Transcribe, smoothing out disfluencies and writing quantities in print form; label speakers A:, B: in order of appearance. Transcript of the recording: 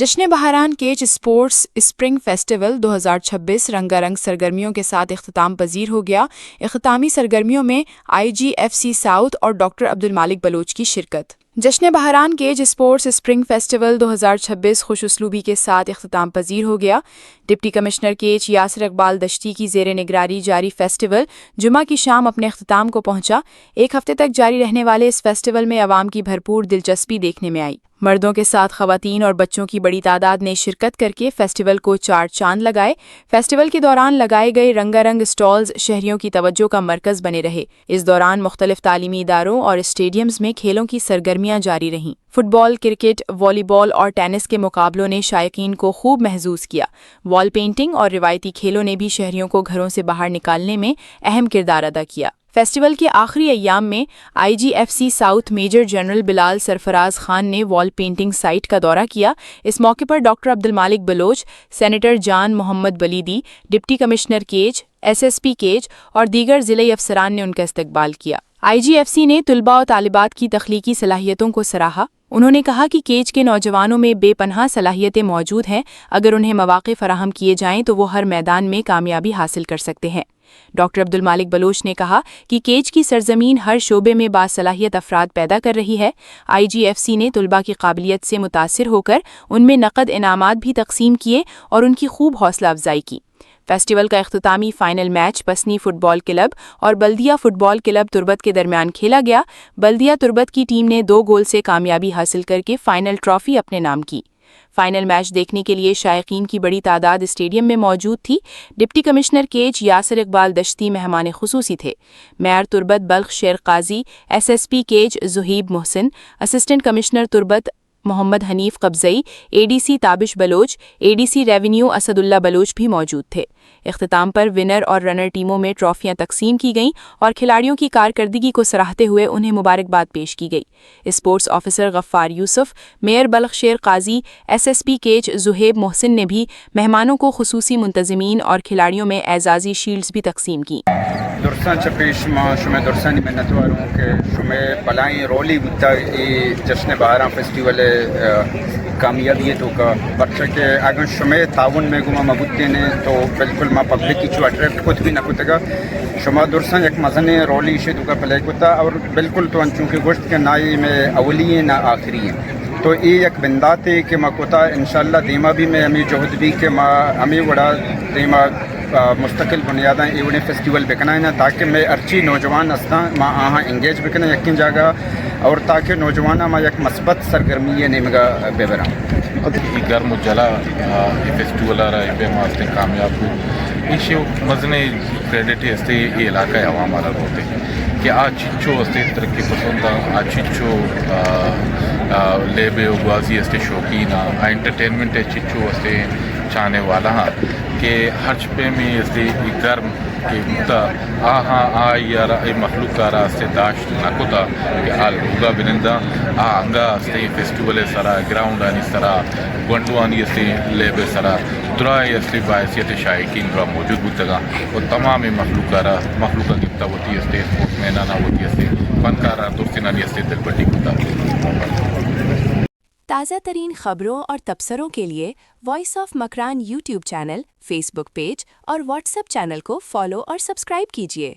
A: جشن بہاران catch sports spring festival 2026 رنگارنگ سرگرمیوں کے ساتھ اختتام پذیر ہو گیا۔ اختتامی سرگرمیوں میں IGFC ساؤتھ اور ڈاکٹر عبدالمالک بلوچ کی شرکت۔ جشن بہاران کیج اسپورٹس اسپرنگ فیسٹیول 2026 خوش اسلوبی کے ساتھ اختتام پذیر ہو گیا۔ Deputy commissioner catch Yasir Iqbal دشتی کی زیر نگرانی جاری فیسٹیول جمعہ کی شام اپنے اختتام کو پہنچا۔ ایک ہفتے تک جاری رہنے والے اس فیسٹیول میں عوام کی بھرپور دلچسپی دیکھنے میں آئی۔ مردوں کے ساتھ خواتین اور بچوں کی بڑی تعداد نے شرکت کر کے فیسٹیول کو چار چاند لگائے۔ فیسٹیول کے دوران لگائے گئے رنگارنگ اسٹالز شہریوں کی توجہ کا مرکز بنے رہے۔ اس دوران مختلف تعلیمی اداروں اور اسٹیڈیمز میں کھیلوں کی سرگرمیاں جاری رہیں۔ فٹ بال، کرکٹ، والی بال اور ٹینس کے مقابلوں نے شائقین کو خوب محظوظ کیا۔ وال پینٹنگ اور روایتی کھیلوں نے بھی شہریوں کو گھروں سے باہر نکالنے میں اہم کردار ادا کیا۔ فیسٹیول کے آخری ایام میں IGFC south major general Bilal Sarfraz Khan نے وال پینٹنگ سائٹ کا دورہ کیا۔ اس موقع پر doctor Abdul Malik Baloch, senator Jan Muhammad Buledi, deputy commissioner Kech, SSP Kech اور دیگر ضلعی افسران نے ان کا استقبال کیا۔ IGFC نے طلباء و طالبات کی تخلیقی صلاحیتوں کو سراہا۔ انہوں نے کہا کہ کیج کے نوجوانوں میں بے پناہ صلاحیتیں موجود ہیں، اگر انہیں مواقع فراہم کیے جائیں تو وہ ہر میدان میں کامیابی حاصل کر سکتے ہیں۔ ڈاکٹر عبدالمالک بلوچ نے کہا کہ کیج کی سرزمین ہر شعبے میں باصلاحیت افراد پیدا کر رہی ہے۔ IGFC نے طلباء کی قابلیت سے متاثر ہو کر ان میں نقد انعامات بھی تقسیم کیے اور ان کی خوب حوصلہ افزائی کی۔ فیسٹیول کا اختتامی فائنل میچ پسنی فٹ بال کلب اور بلدیہ فٹ بال کلب تربت کے درمیان کھیلا گیا۔ بلدیہ تربت کی ٹیم نے 2 گول سے کامیابی حاصل کر کے فائنل ٹرافی اپنے نام کی۔ فائنل میچ دیکھنے کے لیے شائقین کی بڑی تعداد اسٹیڈیم میں موجود تھی۔ ڈپٹی کمشنر کیج یاسر اقبال دشتی مہمان خصوصی تھے۔ Mayor Turbat Balakh Sher Qazi, SSP Kech Zohaib Mohsin, assistant commissioner Turbat Muhammad Hanif Qabzai, ADC Tabish Baloch, ADC revenue Asad Ullah Baloch بھی موجود تھے۔ اختتام پر ونر اور رنر ٹیموں میں ٹرافیاں تقسیم کی گئیں اور کھلاڑیوں کی کارکردگی کو سراہتے ہوئے انہیں مبارکباد پیش کی گئی۔ اسپورٹس آفیسر غفار یوسف، میئر بلخ شیر قاضی، SSP کیج زہیب محسن نے بھی مہمانوں کو خصوصی منتظمین اور کھلاڑیوں میں اعزازی شیلڈز بھی تقسیم کی۔
B: درستان چپیش ما شما درستانی منتواروں کے شما بلائیں رولی بودتا جشن بہاران فیسٹیول کامیابیتوں کا بچہ کے اگر شما تعاون میں گما مبودتے نے تو بالکل ما پبلک کی چو اٹریکٹ کت بھی نہ کتا گا شما درستان ایک مزن رولی شدو کا پلے کتا اور بالکل تو انچونکہ گوشت کے نائی میں اولی نہ آخری ہیں تو یہ ایک بندات ہے کہ ما کتا انشاءاللہ دیما بھی میں ہمیں جہد بھی کہ ما ہمیں وڑا دیما مستقل بنیاداں ایوڑے فیسٹیول بکنا ہے نا تاکہ میں ارچی نوجوان استا ما آہاں انگیج بکنا یقین جاگا اور تاکہ نوجوانہ ما یک مثبت سرگرمی ہے نیمگا بیبرا
C: گرم و جلا فیسٹیول آ رہا ہے بے ماستے کامیاب ہو ایشی مزنے کریڈٹ ہستے یہ علاقہ عوام آ ہوتے ہیں کہ آج چچو ہستے ترقی پسند آج چچو لیبے غازی ہستے شوقین انٹرٹینمنٹ چچو ہستے چاہنے والا ہاں کہ ہر پہ میں اس دے گرم کہ متا آہاں یار ای مخلوق کارا استے داشت نکوتا کہ آل روگا بنندہ انگا استے فیسٹیول سرا گراؤنڈ آنی سرا گنڈو آنی استے لیب سرا درائی استے باعثیت شائقین را موجود بودتا اور تمام مخلوق کارا مخلوقہ گفتا ہوتی استے سپورٹ مینانا ہوتی استے فنکارا دوستینانی استے دل بٹی ہوتا۔
D: تازہ ترین خبروں اور تبصروں کے لیے voice of Makran YouTube channel, Facebook page اور واٹس ایپ چینل کو فالو اور سبسکرائب کیجیے۔